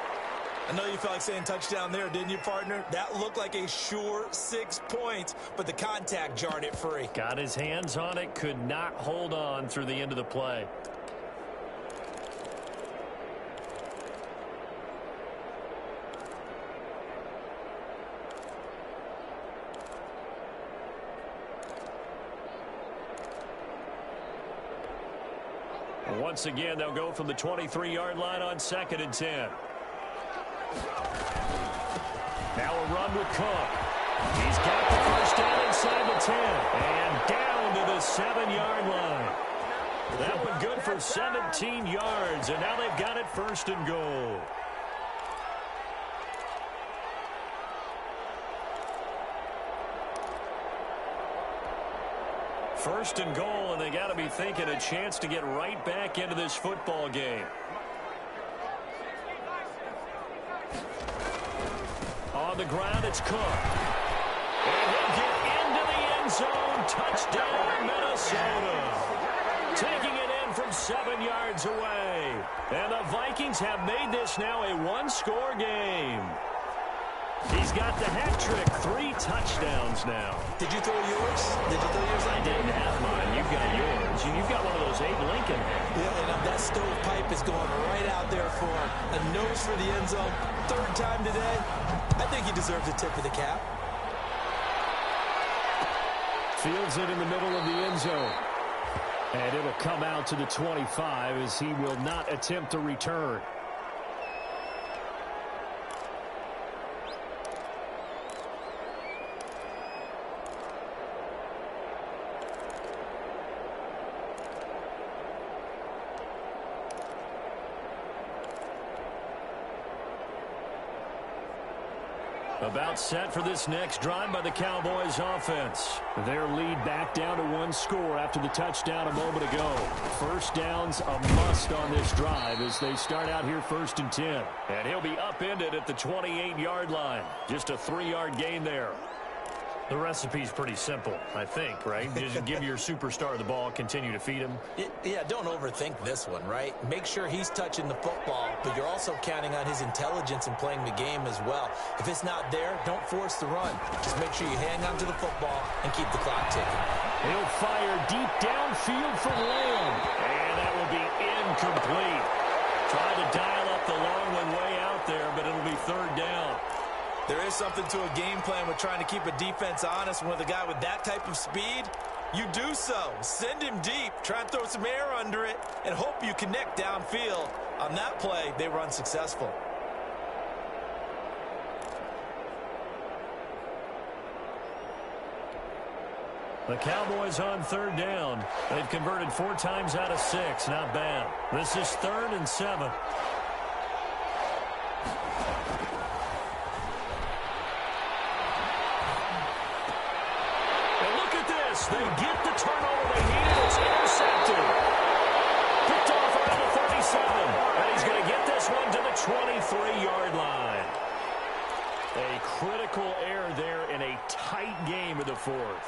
I know you felt like saying touchdown there, didn't you, partner? That looked like a sure 6 points, but the contact jarred it free. Got his hands on it, could not hold on through the end of the play. Once again, they'll go from the 23-yard line on 2nd and 10. Now a run with Cook. He's got the first down inside the 10. And down to the 7-yard line. That one good for 17 yards. And now they've got it 1st and goal. First and goal, and they got to be thinking a chance to get right back into this football game. On the ground, it's Cook. And he'll get into the end zone. Touchdown, Minnesota. Taking it in from 7 yards away. And the Vikings have made this now a one-score game. He's got the hat trick, 3 touchdowns now. Did you throw yours? I didn't have mine. You've got yours. You've got one of those Abe Lincoln. Yeah, and that stovepipe is going right out there for him. A nose for the end zone. 3rd time today. I think he deserves a tip of the cap. Fields it in the middle of the end zone. And it'll come out to the 25 as he will not attempt to return. About set for this next drive by the Cowboys offense. Their lead back down to 1 score after the touchdown a moment ago. First down's a must on this drive as they start out here 1st and 10. And he'll be upended at the 28-yard line. Just a 3-yard gain there. The recipe's pretty simple, I think, right? Just give your superstar the ball, continue to feed him. Yeah, don't overthink this one, right? Make sure he's touching the football, but you're also counting on his intelligence in playing the game as well. If it's not there, don't force the run. Just make sure you hang on to the football and keep the clock ticking. He'll fire deep downfield for Lamb. And that will be incomplete. Trying to dial up the long one way out there, but it'll be 3rd down. There is something to a game plan with trying to keep a defense honest. With a guy with that type of speed, you do so. Send him deep. Try and throw some air under it and hope you connect downfield. On that play, they were unsuccessful. The Cowboys on 3rd down. They've converted 4 times out of 6. Not bad. This is 3rd and 7. They get the turnover they needed. It's intercepted. Picked off around the 37. And he's going to get this one to the 23-yard line. A critical error there in a tight game in the 4th.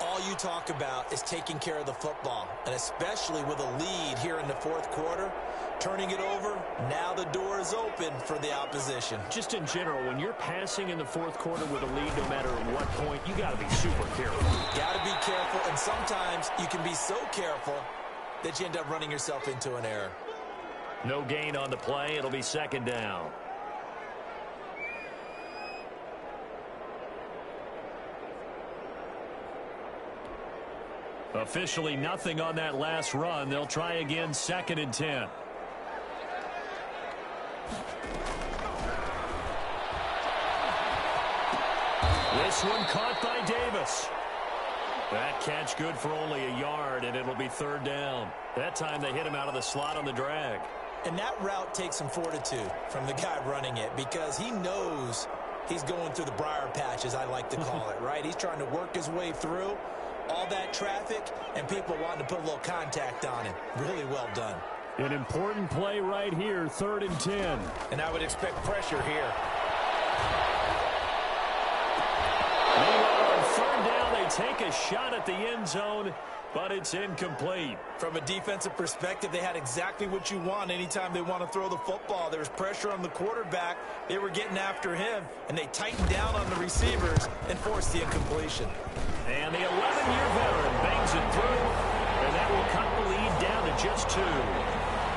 All you talk about is taking care of the football, and especially with a lead here in the 4th quarter. Turning it over, now the door is open for the opposition. Just in general, when you're passing in the 4th quarter with a lead, no matter at what point, you got to be super careful. Got to be careful, and sometimes you can be so careful that you end up running yourself into an error. No gain on the play. It'll be 2nd down. Officially nothing on that last run. They'll try again 2nd and 10. This one caught by Davis. That catch good for only a yard, and it'll be 3rd down. That time they hit him out of the slot on the drag. And that route takes some fortitude from the guy running it because he knows he's going through the briar patch, as I like to call it, right? He's trying to work his way through all that traffic and people wanting to put a little contact on him. Really well done. An important play right here, 3rd and 10. And I would expect pressure here. Meanwhile, on 3rd down, they take a shot at the end zone, but it's incomplete. From a defensive perspective, they had exactly what you want anytime they want to throw the football. There was pressure on the quarterback. They were getting after him, and they tightened down on the receivers and forced the incompletion. And the 11-year veteran bangs it through, and that will cut the lead down to just 2.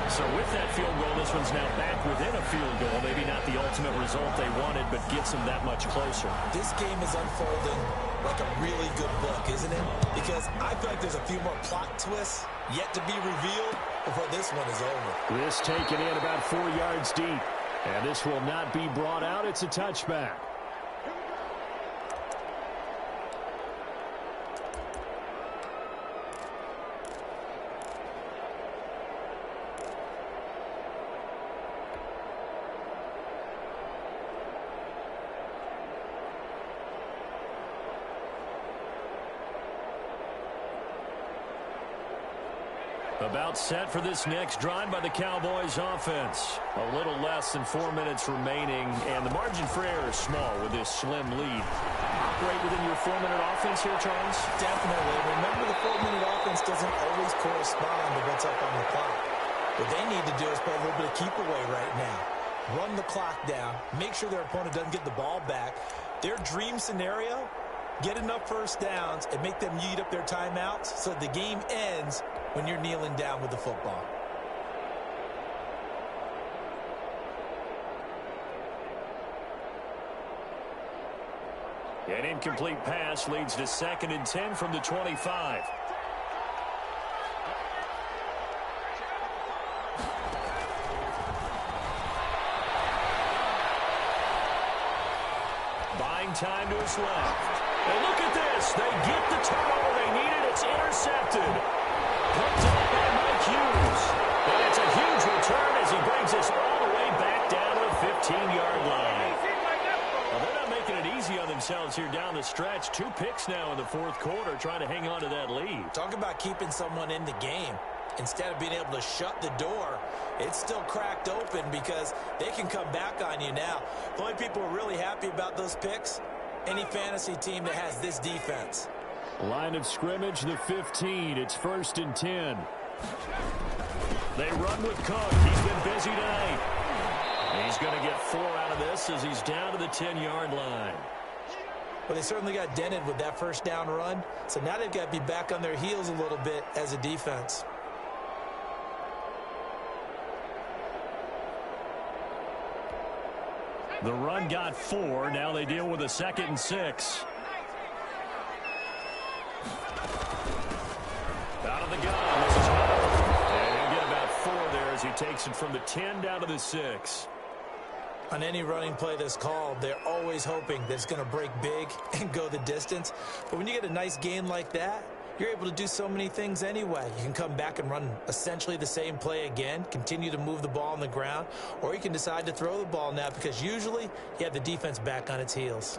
So with that field goal, this one's now back within a field goal. Maybe not the ultimate result they wanted, but gets them that much closer. This game is unfolding like a really good book, isn't it? Because I feel like there's a few more plot twists yet to be revealed before this one is over. This taken in about 4 yards deep. And this will not be brought out. It's a touchback. About set for this next drive by the Cowboys offense. A little less than 4 minutes remaining, and the margin for error is small with this slim lead. Operate within your 4-minute offense here, Charles? Definitely. Remember, the 4-minute offense doesn't always correspond to what's up on the clock. What they need to do is play a little bit of keep away right now. Run the clock down. Make sure their opponent doesn't get the ball back. Their dream scenario, get enough first downs and make them eat up their timeouts so the game ends when you're kneeling down with the football. An incomplete pass leads to 2nd and 10 from the 25. Buying time to his left. And look at this. They get the turnover they needed. It's intercepted. Picked up by Mike Hughes. And it's a huge return as he brings us all the way back down to the 15-yard line. Well, they're not making it easy on themselves here down the stretch. 2 picks now in the 4th quarter trying to hang on to that lead. Talk about keeping someone in the game. Instead of being able to shut the door, it's still cracked open because they can come back on you now. The only people who are really happy about those picks, any fantasy team that has this defense. Line of scrimmage, the 15. It's 1st and 10. They run with Cook. He's been busy tonight. He's going to get 4 out of this as he's down to the 10-yard line. Well, they certainly got dented with that first down run, so now they've got to be back on their heels a little bit as a defense. The run got 4. Now they deal with a 2nd and 6. Out of the gun. This is Hunt. And he'll get about 4 there as he takes it from the 10 down to the 6. On any running play that's called, they're always hoping that it's going to break big and go the distance. But when you get a nice gain like that, you're able to do so many things anyway. You can come back and run essentially the same play again, continue to move the ball on the ground, or you can decide to throw the ball now because usually you have the defense back on its heels.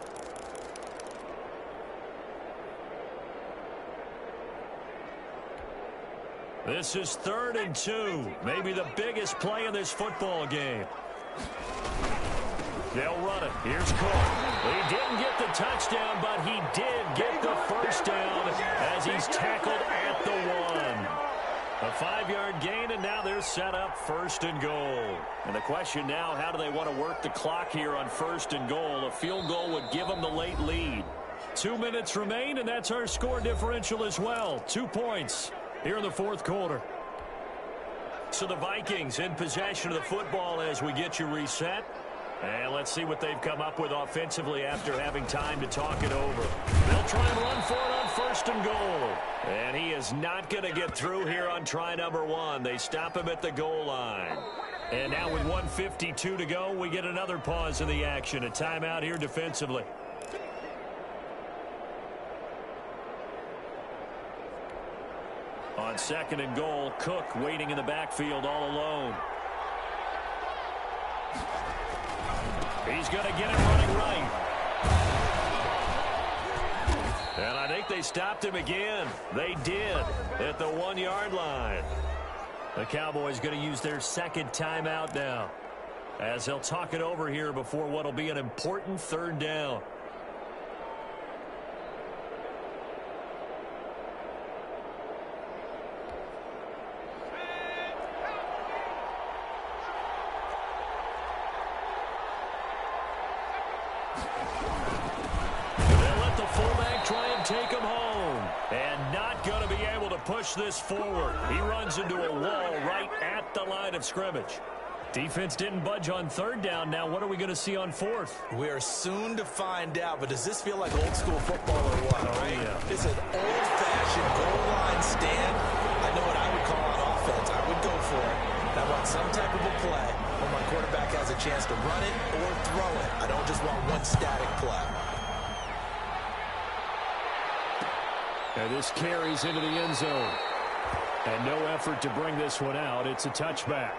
This is 3rd and 2. Maybe the biggest play in this football game. They'll run it. Here's Cook. He didn't get the touchdown, but he did get the first down as he's tackled at the 1. A 5-yard gain, and now they're set up 1st and goal. And the question now, how do they want to work the clock here on 1st and goal? A field goal would give them the late lead. 2 minutes remain, and that's our score differential as well. 2 points here in the 4th quarter. So the Vikings in possession of the football as we get you reset. And let's see what they've come up with offensively after having time to talk it over. They'll try and run for it on 1st and goal. And he is not going to get through here on try number 1. They stop him at the goal line. And now with 1:52 to go, we get another pause in the action. A timeout here defensively. On 2nd and goal, Cook waiting in the backfield all alone. He's going to get it running right. And I think they stopped him again. They did at the 1-yard line. The Cowboys going to use their 2nd timeout now as they'll talk it over here before what will be an important 3rd down. take him home. And not going to be able to push this forward. He runs into a wall right at the line of scrimmage. Defense didn't budge on third down. Now what are we going to see on fourth? We are soon to find out, but does this feel like old school football or what? Oh, right? yeah. It's an old-fashioned goal line stand. I know what I would call on offense. I would go for it. I want some type of a play where my quarterback has a chance to run it or throw it. I don't just want one static play. And this carries into the end zone. And no effort to bring this one out. It's a touchback.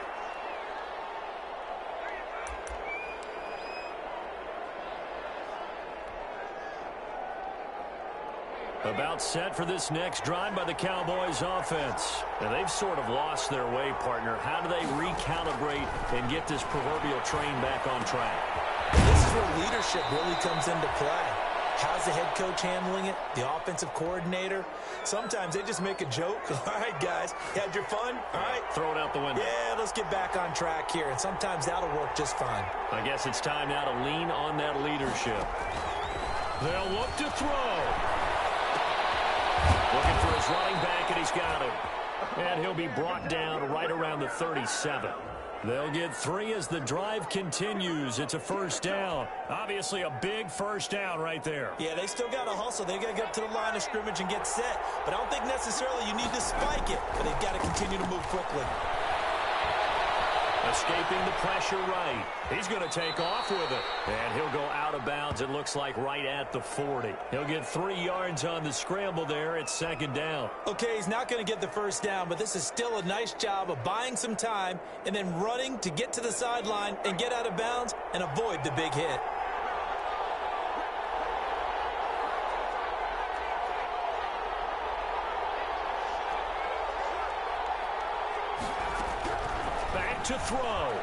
About set for this next drive by the Cowboys offense. Now they've sort of lost their way, partner. How do they recalibrate and get this proverbial train back on track? This is where leadership really comes into play. How's the head coach handling it? The offensive coordinator? Sometimes they just make a joke. All right, guys, you had your fun? All right. Throw it out the window. Yeah, let's get back on track here. And sometimes that'll work just fine. I guess it's time now to lean on that leadership. They'll look to throw. Looking for his running back, and he's got him. And he'll be brought down right around the 37. They'll get 3 as the drive continues. It's a first down. Obviously a big first down right there. Yeah, they still got to hustle. They got to get up to the line of scrimmage and get set. But I don't think necessarily you need to spike it. But they've got to continue to move quickly. Escaping the pressure right. He's going to take off with it. And he'll go out of bounds, it looks like, right at the 40. He'll get 3 yards on the scramble there. It's second down. Okay, he's not going to get the first down, but this is still a nice job of buying some time and then running to get to the sideline and get out of bounds and avoid the big hit. To throw. And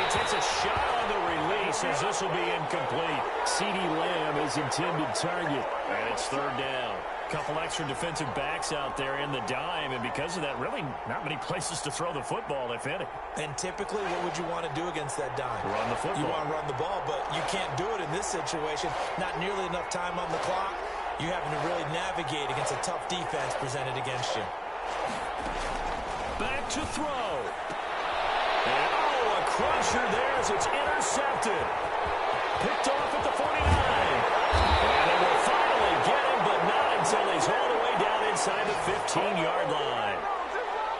he takes a shot on the release as this will be incomplete. CeeDee Lamb is intended target. And it's third down. Couple extra defensive backs out there in the dime, and because of that, really not many places to throw the football, if any. And typically, what would you want to do against that dime? Run the football. You want to run the ball, but you can't do it in this situation. Not nearly enough time on the clock. You're having to really navigate against a tough defense presented against you. Back to throw. And, oh, a crusher there as it's intercepted. Picked off at the 49. And they will finally get him, but not until he's all the way down inside the 15-yard line.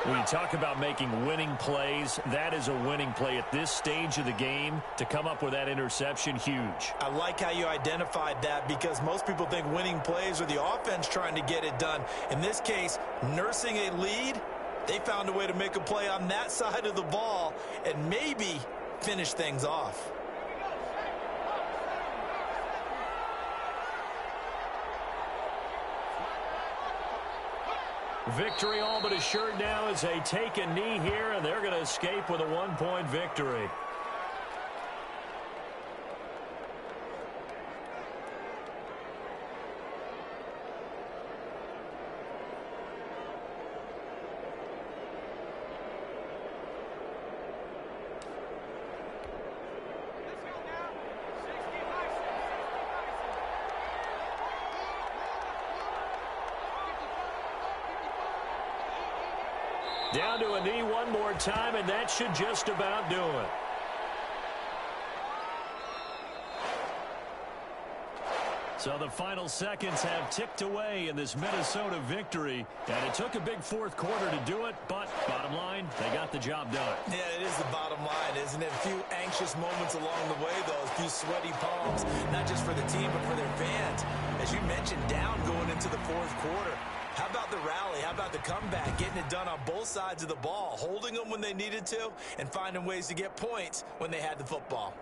When you talk about making winning plays, that is a winning play at this stage of the game. To come up with that interception, huge. I like how you identified that because most people think winning plays are the offense trying to get it done. In this case, nursing a lead, they found a way to make a play on that side of the ball and maybe finish things off. Victory all but assured now as they take a knee here, and they're going to escape with a 1-point victory. Down to a knee one more time, and that should just about do it. So the final seconds have ticked away in this Minnesota victory, and it took a big fourth quarter to do it, but bottom line, they got the job done. Yeah, it is the bottom line, isn't it? A few anxious moments along the way, though, a few sweaty palms, not just for the team, but for their fans. As you mentioned, down going into the fourth quarter. How about the rally? How about the comeback? Getting it done on both sides of the ball, holding them when they needed to, and finding ways to get points when they had the football.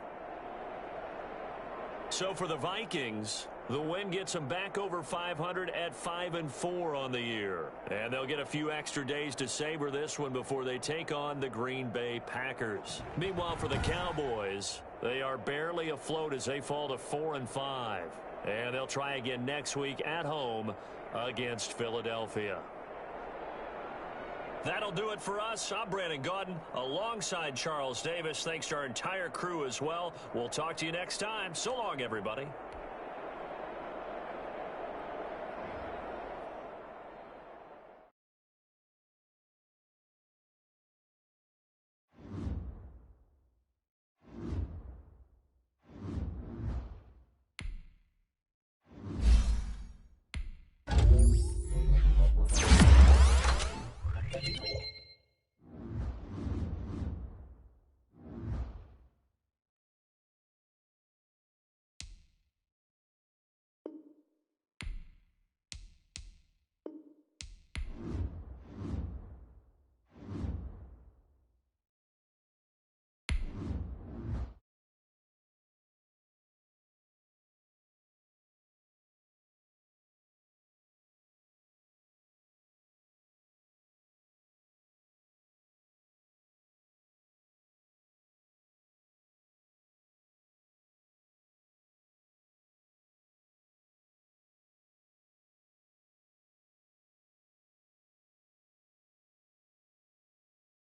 So for the Vikings, the win gets them back over 500 at 5-4 on the year. And they'll get a few extra days to savor this one before they take on the Green Bay Packers. Meanwhile, for the Cowboys, they are barely afloat as they fall to 4-5. And they'll try again next week at home against Philadelphia. That'll do it for us. I'm Brandon Gaudin alongside Charles Davis. Thanks to our entire crew as well. We'll talk to you next time. So long, everybody.